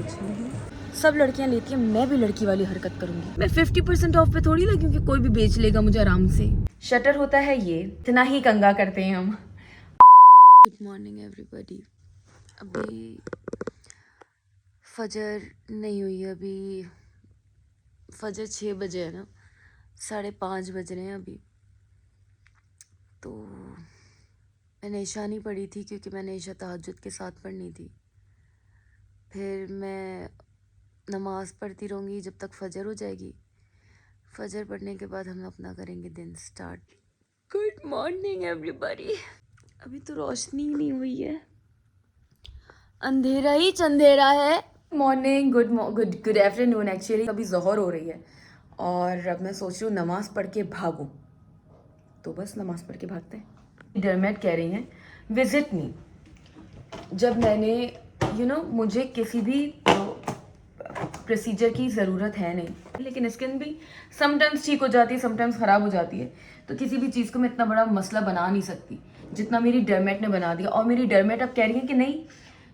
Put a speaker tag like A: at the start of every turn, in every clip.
A: कुछ नहीं। सब लड़कियां लेती हैं, मैं भी लड़की वाली हरकत करूंगी। मैं 50% ऑफ पे थोड़ी लगी हूँ कि कोई भी बेच लेगा मुझे आराम से। शटर होता है ये, इतना ही कंगा करते हैं हम। Good morning everybody. अभी फजर नहीं हुई है, अभी फजर 6 बजे है ना, 5:30 बज रहे हैं अभी। तो मैंने ईशा नहीं पढ़ी थी क्योंकि मैंने ईशा तहज्जुद के साथ पढ़नी थी। फिर मैं नमाज़ पढ़ती रहूँगी जब तक फजर हो जाएगी। फजर पढ़ने के बाद हम अपना करेंगे दिन स्टार्ट। Good morning everybody. अभी तो रोशनी ही नहीं हुई है, अंधेरा ही चंधेरा है। Morning, good afternoon. एक्चुअली अभी ज़ोहर हो रही है और अब मैं सोच रही हूँ नमाज़ पढ़ के भागूँ, तो बस नमाज़ पढ़ के भागते हैं। डरमेट कह रही हैं विजिट मी। जब मैंने मुझे किसी भी प्रोसीजर की ज़रूरत है नहीं, लेकिन स्किन भी समटाइम्स ठीक हो जाती है, समटाइम्स ख़राब हो जाती है। तो किसी भी चीज़ को मैं इतना बड़ा मसला बना नहीं सकती जितना मेरी डरमेट ने बना दिया। और मेरी डरमेट अब कह रही है कि नहीं,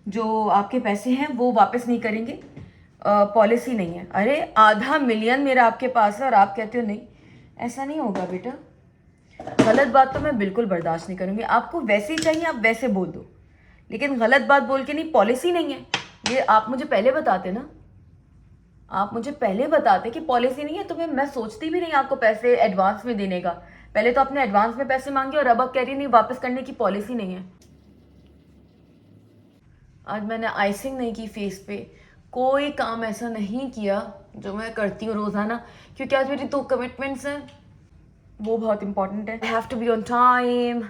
A: जो आपके पैसे हैं वो वापस नहीं करेंगे, पॉलिसी नहीं है। अरे $500,000 मेरा आपके पास है और आप कहते हो नहीं। ऐसा नहीं होगा बेटा, गलत बात तो मैं बिल्कुल बर्दाश्त नहीं करूँगी। आपको वैसे ही चाहिए आप वैसे बोल दो, लेकिन गलत बात बोल के नहीं, पॉलिसी नहीं है ये। आप मुझे पहले बताते ना, आप मुझे पहले बताते कि पॉलिसी नहीं है तो मैं सोचती भी नहीं आपको पैसे एडवांस में देने का। पहले तो आपने एडवांस में पैसे मांगे और अब कह रही नहीं वापस करने की पॉलिसी नहीं है। आज मैंने आइसिंग नहीं की फेस पे, कोई काम ऐसा नहीं किया जो मैं करती हूँ रोज़ाना, क्योंकि आज मेरी 2 कमिटमेंट्स हैं, वो बहुत इंपॉर्टेंट है। I have to be on time.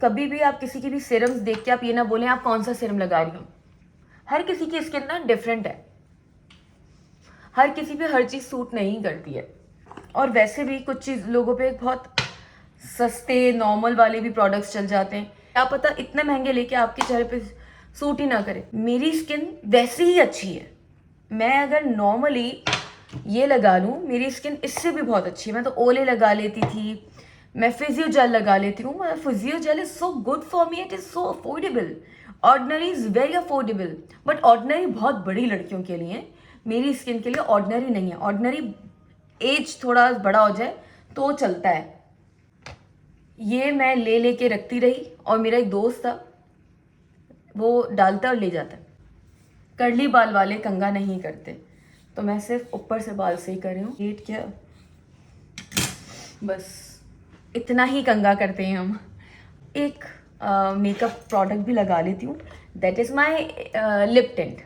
A: कभी भी आप किसी की भी सीरम्स देख के आप ये ना बोलें आप कौन सा सीरम लगा रही हो। हर किसी की स्किन ना डिफरेंट है, हर किसी पे हर चीज़ सूट नहीं करती है। और वैसे भी कुछ चीज़ लोगों पे बहुत सस्ते नॉर्मल वाले भी प्रोडक्ट्स चल जाते हैं, क्या पता इतने महंगे लेके आपके चेहरे पे सूट ही ना करे। मेरी स्किन वैसे ही अच्छी है, मैं अगर नॉर्मली ये लगा लूँ मेरी स्किन इससे भी बहुत अच्छी है। मैं तो ओले लगा लेती थी, मैं फिजियो जेल लगा लेती हूँ। Physiogel is so good for me, it is so affordable. Ordinary is very affordable, but Ordinary बहुत बड़ी लड़कियों के लिए, मेरी स्किन के लिए ऑर्डिनरी नहीं है। ऑर्डिनरी एज थोड़ा बड़ा हो जाए तो चलता है। ये मैं ले लेके रखती रही और मेरा एक दोस्त था वो डालता और ले जाता। कर्ली बाल वाले कंगा नहीं करते, तो मैं सिर्फ ऊपर से बाल से ही कर रही हूँ। हेट क्या, बस इतना ही कंगा करते हैं हम। एक मेकअप प्रोडक्ट भी लगा लेती हूँ, that is my lip tint.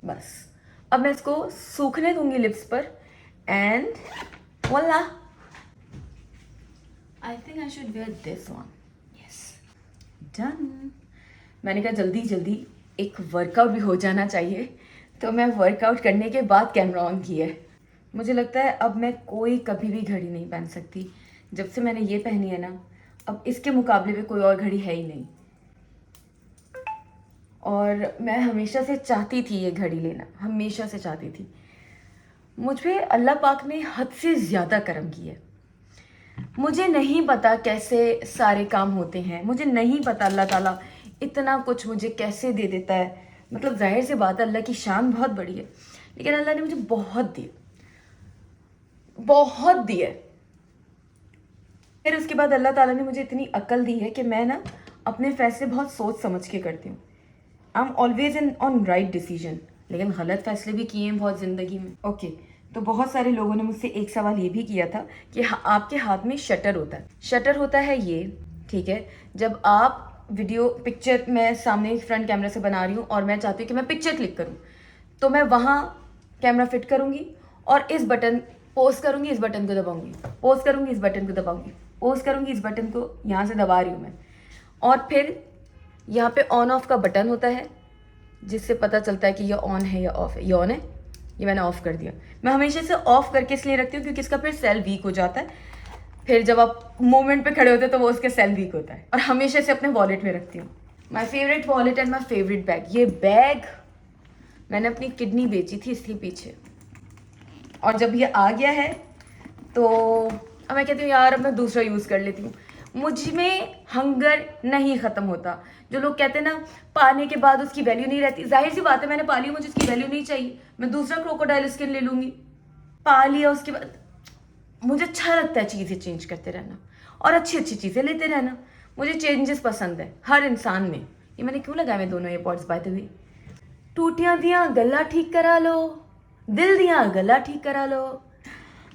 A: बस अब मैं इसको सूखने दूंगी लिप्स पर and voila, I think I should wear this one. Yes, done. मैंने कहा जल्दी जल्दी एक वर्कआउट भी हो जाना चाहिए, तो मैं वर्कआउट करने के बाद कैमरा ऑन किया है। मुझे लगता है अब मैं कोई कभी भी घड़ी नहीं पहन सकती। जब से मैंने ये पहनी है ना, अब इसके मुकाबले में कोई और घड़ी है ही नहीं। और मैं हमेशा से चाहती थी ये घड़ी लेना, हमेशा से चाहती थी। मुझ पे अल्लाह पाक ने हद से ज़्यादा करम किया है। मुझे नहीं पता कैसे सारे काम होते हैं, मुझे नहीं पता अल्लाह ताला इतना कुछ मुझे कैसे दे देता है। मतलब जाहिर सी बात है अल्लाह की शान बहुत बड़ी है, लेकिन अल्लाह ने मुझे बहुत दिए, बहुत दिए। फिर उसके बाद अल्लाह ताला ने मुझे इतनी अकल दी है कि मैं ना अपने फैसले बहुत सोच समझ के करती हूँ। I am always in on right decision, लेकिन गलत फैसले भी किए हैं बहुत ज़िंदगी में। ओके तो बहुत सारे लोगों ने मुझसे एक सवाल ये भी किया था कि आपके हाथ में शटर होता है। शटर होता है ये, ठीक है, जब आप वीडियो पिक्चर मैं सामने फ्रंट कैमरा से बना रही हूँ और मैं चाहती हूँ कि मैं पिक्चर क्लिक करूँ, तो मैं वहाँ कैमरा फिट करूँगी और इस बटन पोज करूँगी, इस बटन को दबाऊँगी, पोज करूँगी, इस बटन को दबाऊँगी, पोज करूँगी, इस बटन को यहाँ से दबा रही हूँ मैं। और फिर यहाँ पे ऑन ऑफ का बटन होता है जिससे पता चलता है कि ये ऑन है या ऑफ है। ये ऑन है, ये मैंने ऑफ कर दिया। मैं हमेशा से ऑफ करके इसलिए रखती हूँ क्योंकि इसका फिर सेल वीक हो जाता है, फिर जब आप मूवमेंट पे खड़े होते हैं तो वो उसके सेल वीक होता है। और हमेशा से अपने वॉलेट में रखती हूँ। My favourite wallet and my favourite bag. ये बैग मैंने अपनी किडनी बेची थी इसके पीछे, और जब ये आ गया है तो अब मैं कहती हूँ यार अब मैं दूसरा यूज़ कर लेती हूँ। मुझ में हंगर नहीं ख़त्म होता। जो लोग कहते हैं ना पाने के बाद उसकी वैल्यू नहीं रहती, जाहिर सी बात है मैंने पा लिया, मुझे उसकी वैल्यू नहीं चाहिए, मैं दूसरा क्रोकोडाइल स्किन ले लूँगी। पा लिया उसके बाद मुझे अच्छा लगता है चीज़ें चेंज करते रहना और अच्छी अच्छी चीज़ें लेते रहना। मुझे चेंजेस पसंद है हर इंसान में। ये मैंने क्यों लगाए मैं दोनों एयरपॉड्स बाय द वे। टूटियाँ दियाँ गला ठीक करा लो, दिल दियाँ गला ठीक करा लो।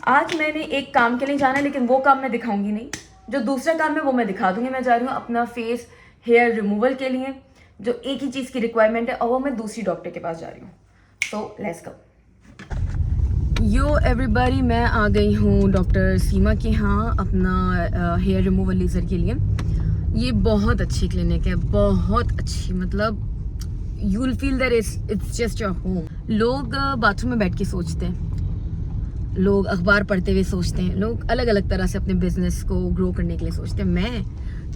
A: आज मैंने एक काम के लिए जाना है, लेकिन वो काम मैं दिखाऊंगी नहीं। जो दूसरा काम है वो मैं दिखा दूंगी। मैं जा रही हूँ अपना फेस हेयर रिमूवल के लिए, जो एक ही चीज़ की रिक्वायरमेंट है, और वो मैं दूसरी डॉक्टर के पास जा रही हूँ। So let's go. Yo everybody, मैं आ गई हूँ डॉक्टर सीमा के यहाँ अपना हेयर रिमूवल लेज़र के लिए। ये बहुत अच्छी क्लिनिक है, बहुत अच्छी, मतलब you will feel that it's just your home. लोग बाथरूम में बैठ के सोचते हैं, लोग अखबार पढ़ते हुए सोचते हैं, लोग अलग अलग तरह से अपने बिजनेस को ग्रो करने के लिए सोचते हैं। मैं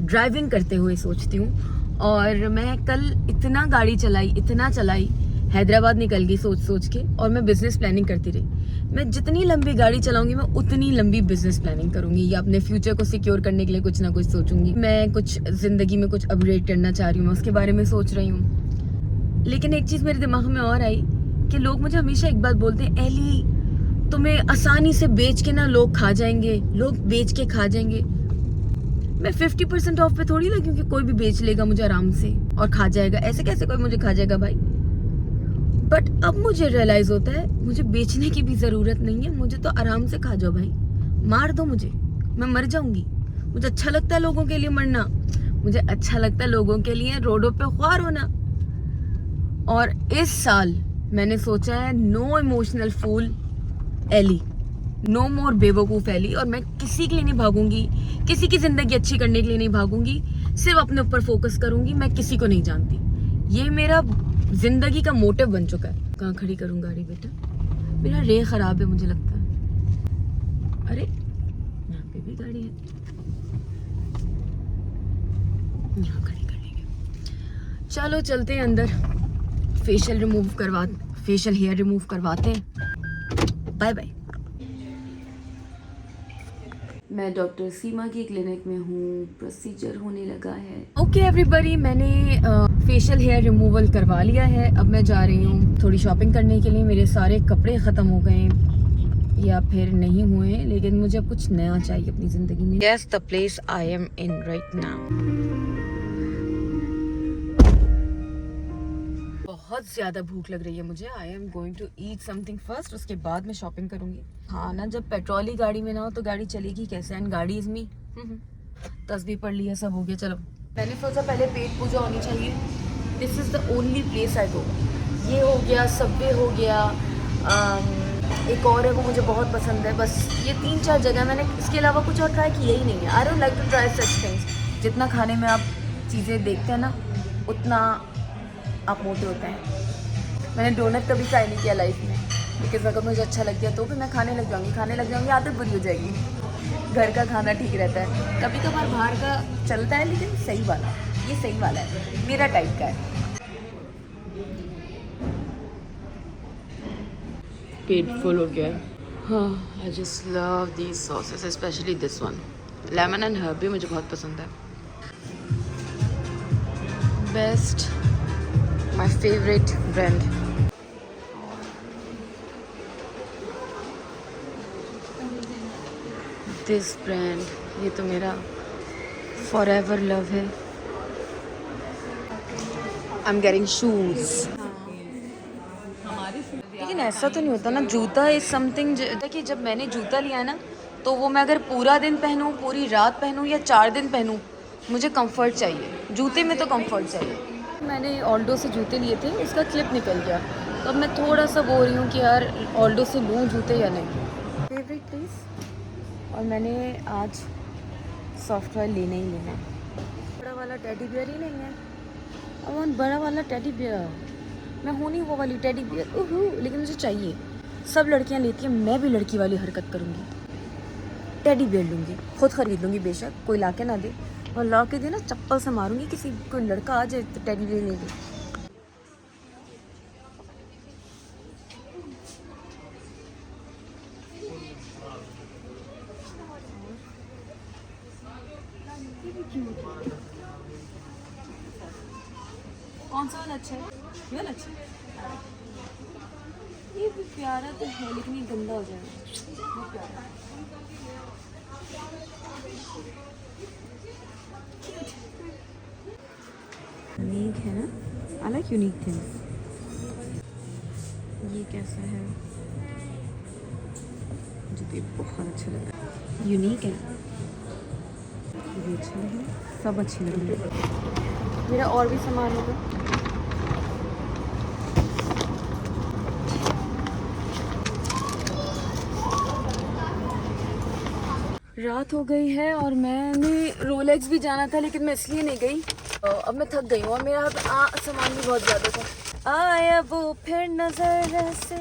A: ड्राइविंग करते हुए सोचती हूँ। और मैं कल इतना गाड़ी चलाई, इतना चलाई, हैदराबाद निकल गई सोच सोच के, और मैं बिजनेस प्लानिंग करती रही। मैं जितनी लंबी गाड़ी चलाऊंगी मैं उतनी लंबी बिजनेस प्लानिंग करूंगी, या अपने फ्यूचर को सिक्योर करने के लिए कुछ ना कुछ सोचूंगी। मैं कुछ जिंदगी में कुछ अपग्रेड करना चाह रही हूँ, मैं उसके बारे में सोच रही हूँ। लेकिन एक चीज़ मेरे दिमाग में और आई कि लोग मुझे हमेशा एक बात बोलते हैं, एली तुम्हें आसानी से बेच के ना लोग खा जाएंगे, लोग बेच के खा जाएंगे। मैं 50% ऑफ पे थोड़ी लगी, क्योंकि कोई भी बेच लेगा मुझे आराम से और खा जाएगा। ऐसे कैसे कोई मुझे खा जाएगा भाई। बट अब मुझे रियलाइज होता है मुझे बेचने की भी जरूरत नहीं है, मुझे तो आराम से खा जाओ भाई, मार दो मुझे, मैं मर जाऊंगी। मुझे अच्छा लगता है लोगों के लिए मरना, मुझे अच्छा लगता है लोगों के लिए रोडों पे ख्वार होना। और इस साल मैंने सोचा है no emotional fool Ellie, no more बेवकूफ़ एली। और मैं किसी के लिए नहीं भागूंगी, किसी की जिंदगी अच्छी करने के लिए नहीं भागूंगी, सिर्फ अपने ऊपर फोकस करूंगी। मैं किसी को नहीं जानती, ये मेरा जिंदगी का मोटिव बन चुका है। कहाँ खड़ी करूँ गाड़ी बेटा, मेरा रे खराब है मुझे लगता है। अरे यहाँ पे भी गाड़ी है, यहाँ खड़ी करेंगे। चलो चलते हैं अंदर, फेशियल हेयर रिमूव करवाते हैं। Bye bye. मैं डॉक्टर सीमा की क्लिनिक में हूँ, प्रोसीजर होने लगा है। ओके एवरीबॉडी, मैंने फेशियल हेयर रिमूवल करवा लिया है। अब मैं जा रही हूँ थोड़ी शॉपिंग करने के लिए। मेरे सारे कपड़े ख़त्म हो गए या फिर नहीं हुए, लेकिन मुझे अब कुछ नया चाहिए अपनी ज़िंदगी में। Yes, the place I am in right now. बहुत ज़्यादा भूख लग रही है मुझे। I am going to eat something first, उसके बाद मैं शॉपिंग करूँगी। हाँ ना, जब पेट्रोल ही गाड़ी में ना हो तो गाड़ी चलेगी कैसे। एंड गाड़ी इज़ मी। तस्बीह पढ़ लिया, सब हो गया। चलो, मैंने सोचा पहले पेट पूजा होनी चाहिए। This is the only place I go. ये हो गया, सबवे हो गया, एक और है वो मुझे बहुत पसंद है। बस ये 3-4 जगह, मैंने इसके अलावा कुछ और ट्राई किया ही नहीं है। I don't like to try such things. जितना खाने में आप चीज़ें देखते हैं ना, उतना आप मोटे होते हैं। मैंने डोनट कभी ट्राई नहीं किया लाइफ में, बिकॉज अगर मुझे अच्छा लग गया तो फिर मैं खाने लग जाऊँगी, आदत बुरी हो जाएगी। घर का खाना ठीक रहता है, कभी कभार बाहर का चलता है, लेकिन सही वाला, ये सही वाला है, मेरा टाइप का है। पेट फुल हो गया है। हाँ, I just love these sauces, specially this one, lemon and herb भी मुझे बहुत पसंद है। Best, my favourite brand. This brand, ये तो मेरा फॉरएवर लव है। I am getting shoes. लेकिन ऐसा तो नहीं होता ना, जूता इज समथिंग कि जब मैंने जूता लिया ना, तो वो मैं अगर पूरा दिन पहनूं, पूरी रात पहनूं या 4 दिन पहनूं, मुझे कंफर्ट चाहिए। जूते में तो कंफर्ट चाहिए। मैंने ऑल्डो से जूते लिए थे, उसका क्लिप निकल गया, तो अब मैं थोड़ा सा बोल रही हूँ कि यार ऑल्डो से लूँ जूते या नहीं। Favourite place. और मैंने आज सॉफ्टवेयर लेना ही लेना है। बड़ा वाला टेडी बियर ही नहीं है, अब बड़ा वाला टेडी बियर। मैं हूँ नहीं वो वाली टेडी बियर, लेकिन मुझे चाहिए। सब लड़कियाँ लेती हैं, मैं भी लड़की वाली हरकत करूँगी, टेडी बियर लूँगी, खुद ख़रीद लूँगी, बेशक कोई ला के ना दे, और ला के दे ना चप्पल से मारूंगी। किसी कोई लड़का आ जाए तो टेडी बियर लेंगे। कौन सा वाला अच्छा है? ये वाला अच्छा है। ये भी प्यारा तो है लेकिन ये गंदा हो जाएगा। बहुत प्यारा है। यूनिक है ना? I like unique things. ये कैसा है? मुझे तो ये बहुत अच्छा लग रहा है। यूनिक है। ये अच्छा लग रहा है। सब अच्छे लग रहे हैं। मेरा और भी सामान होगा। रात हो गई है और मैंने रोलेक्स भी जाना था लेकिन मैं इसलिए नहीं गई। अब मैं थक गई हूँ और मेरा सामान भी बहुत ज़्यादा था। आया वो फिर नजर से,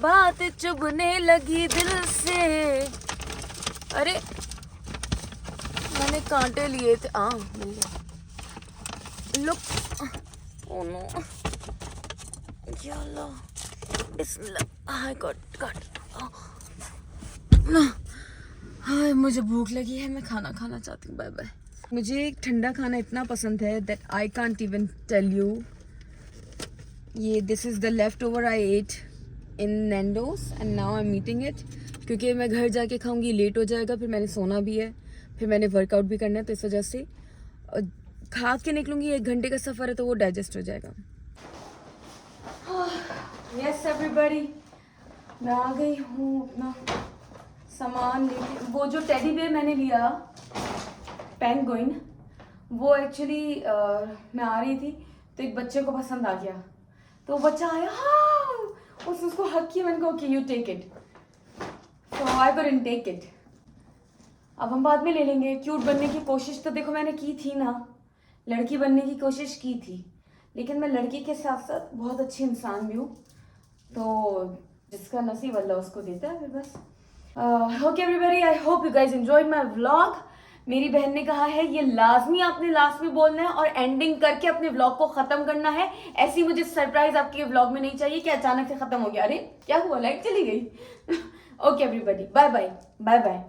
A: बात चुभने लगी दिल से। अरे मैंने कांटे लिए थे। मिल गया। लुक। Oh no. या अल्लाह। बिस्मिल्लाह। हाय गॉड। हाँ मुझे भूख लगी है, मैं खाना खाना चाहती हूँ। Bye bye. मुझे ठंडा खाना इतना पसंद है that I can't even tell you. ये this is the left over I ate in Nando's and now I am eating it, क्योंकि मैं घर जाके खाऊंगी लेट हो जाएगा, फिर मैंने सोना भी है, फिर मैंने वर्कआउट भी करना है, तो इस वजह से खा के निकलूंगी। 1 घंटे का सफ़र है तो वो डाइजेस्ट हो जाएगा। यस एवरीबॉडी, मैं आ गई हूँ अपना सामान लेके। वो जो टेडी बेयर मैंने लिया पेंगुइन, वो एक्चुअली मैं आ रही थी तो एक बच्चे को पसंद आ गया, तो वो बच्चा आया, हाँ उसको हक किया। मैंने कहा okay you take it, so I couldn't take it. अब हम बाद में ले लेंगे। क्यूट बनने की कोशिश तो देखो मैंने की थी ना, लड़की बनने की कोशिश की थी, लेकिन मैं लड़की के साथ साथ बहुत अच्छी इंसान भी हूँ, तो जिसका नसीब अल्लाह उसको देता है। फिर बस okay everybody, I hope you guys enjoyed my vlog. मेरी बहन ने कहा है ये लाजमी आपने लास्ट में बोलना है और एंडिंग करके अपने व्लॉग को खत्म करना है। ऐसी मुझे सरप्राइज आपके व्लॉग में नहीं चाहिए कि अचानक से खत्म हो गया। अरे क्या हुआ, लाइट चली गई। Okay everybody, bye bye bye bye.